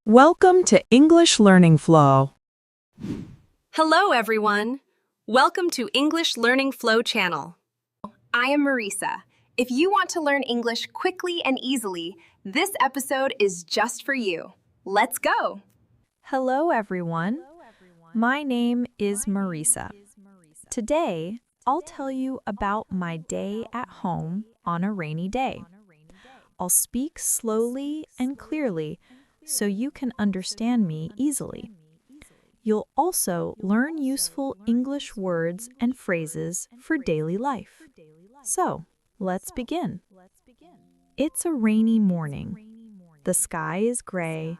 Welcome to English Learning Flow. Hello, everyone. Welcome to English Learning Flow channel. I am Marisa. If you want to learn English quickly and easily, this episode is just for you. Let's go! Hello, everyone. My name is Marisa. Today, I'll tell you about my day at home on a rainy day. I'll speak slowly and clearly so you can understand me easily. You'll also learn useful English words and phrases for daily life. So, let's begin. It's a rainy morning. The sky is gray,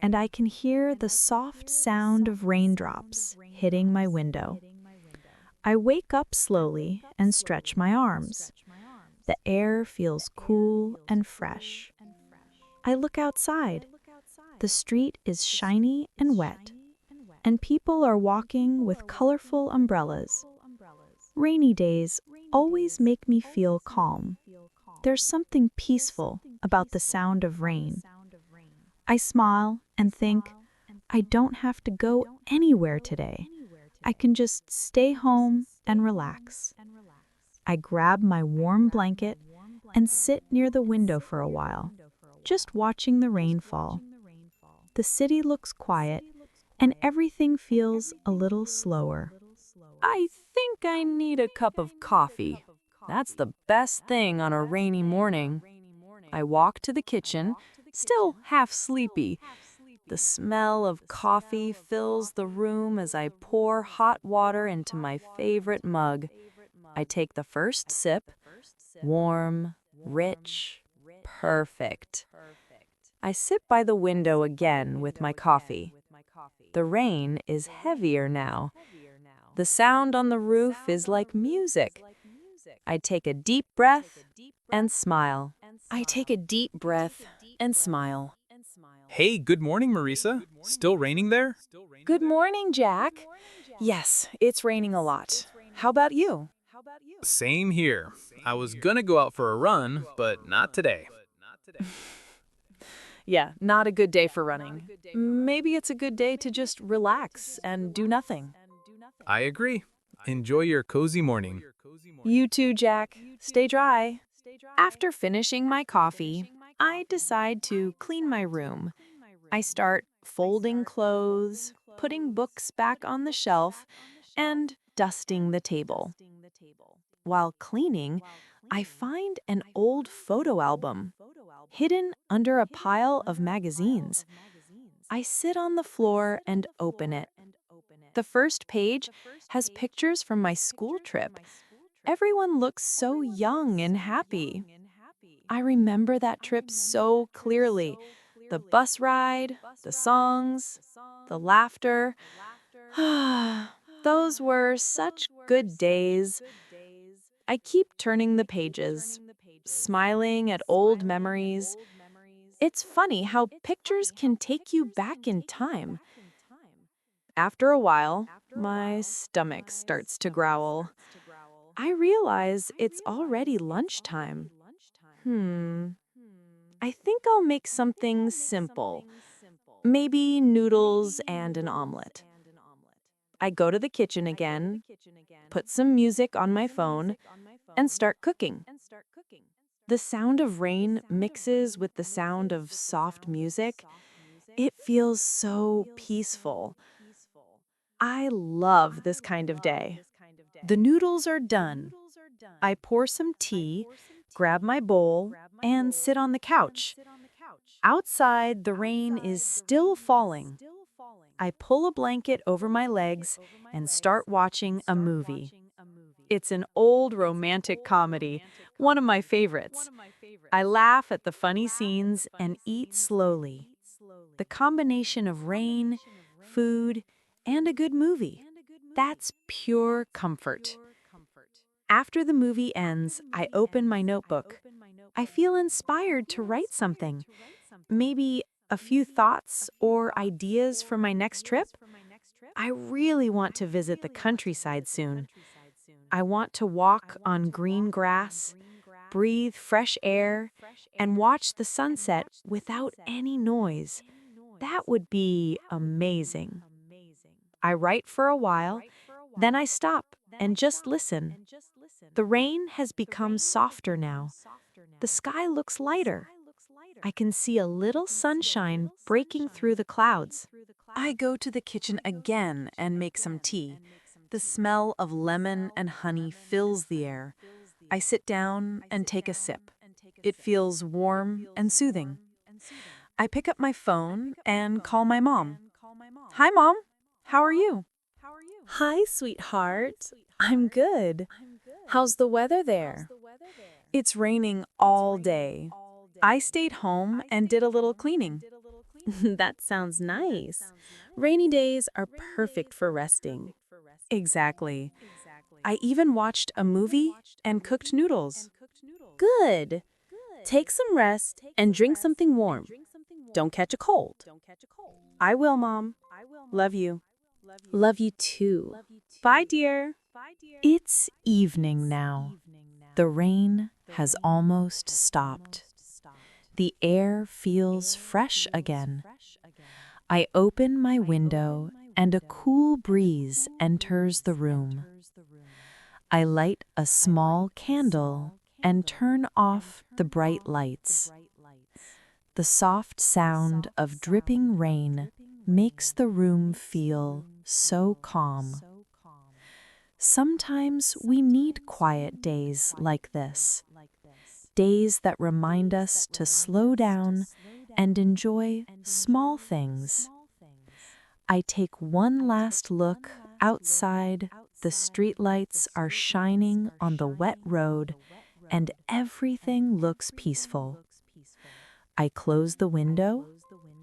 and I can hear the soft sound of raindrops hitting my window. I wake up slowly and stretch my arms. The air feels cool and fresh. I look outside. The street is shiny and wet, and people are walking with colorful umbrellas. Rainy days always make me feel calm. There's something peaceful about the sound of rain. I smile and think, I don't have to go anywhere today. I can just stay home and relax. I grab my warm blanket and sit near the window for a while, just watching the rain fall. The city looks quiet, and everything feels a little slower. I think I need a cup of coffee. That's the best thing on a rainy morning. I walk to the kitchen, still half sleepy. The smell of coffee fills the room as I pour hot water into my favorite mug. I take the first sip. Warm, rich, perfect. I sit by the window again with my coffee. The rain is heavier now. The sound on the roof is like music. I take a deep breath and smile. Hey, good morning, Marisa. Still raining there? Good morning, Jack. Yes, it's raining a lot. How about you? Same here. I was gonna go out for a run, but not today. Yeah, not a good day for running. Maybe it's a good day to just relax and do nothing. I agree. Enjoy your cozy morning. You too, Jack. Stay dry. After finishing my coffee, I decide to clean my room. I start folding clothes, putting books back on the shelf, and dusting the table. While cleaning, I find an old photo album hidden under a pile of magazines. I sit on the floor and open it. The first page has pictures from my school trip. Everyone looks so young and happy. I remember that trip so clearly. The bus ride, the songs, the laughter. Those were such good days. I keep turning the pages, smiling at old memories. It's funny how pictures can take you back in time. After a while, my stomach starts to growl. I realize it's already lunchtime. I think I'll make something simple. Maybe noodles and an omelet. I go to the kitchen again, put some music on my phone, and start cooking. The sound of rain mixes with the sound of soft music. It feels so peaceful. I love this kind of day. The noodles are done. I pour some tea, grab my bowl, and sit on the couch. Outside, the rain is still falling. I pull a blanket over my legs and start watching a movie. It's an old romantic comedy, one of my favorites. I laugh at the funny scenes and eat slowly. The combination of rain, food, and a good movie. That's pure comfort. After the movie ends, I open my notebook. I feel inspired to write something. Maybe a few thoughts or ideas for my next trip. I really want to visit the countryside soon. I want to walk on green grass, breathe fresh air, and watch the sunset without any noise. That would be amazing. I write for a while, then I stop and just listen. The rain has become softer now. The sky looks lighter. I can see a little sunshine breaking through the clouds. I go to the kitchen again and make some tea. The smell of lemon and honey fills the air. I sit down and take a sip. It feels warm and soothing. I pick up my phone and call my mom. Hi, Mom. How are you? Hi, sweetheart. I'm good. How's the weather there? It's raining all day. I stayed home and did a little cleaning. That sounds nice. Rainy days are perfect for resting. Exactly. I even watched a movie and cooked noodles. Good. Take some rest and drink something warm. Don't catch a cold. I will, Mom. Love you. Love you too. Bye, dear. It's evening now. The rain has almost stopped. The air feels fresh again. I open my window and a cool breeze enters the room. I light a small candle and turn off the bright lights. The soft sound of dripping rain makes the room feel so calm. Sometimes we need quiet days like this. Days that remind us to slow down and enjoy small things. I take one last look outside. The streetlights are shining on the wet road, and everything looks peaceful. I close the window,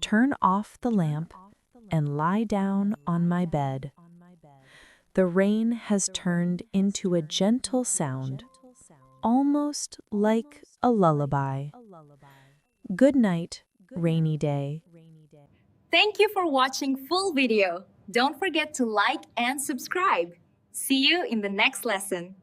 turn off the lamp, and lie down on my bed. The rain has turned into a gentle sound, almost like a lullaby. Good night, rainy day. Thank you for watching full video. Don't forget to like and subscribe. See you in the next lesson.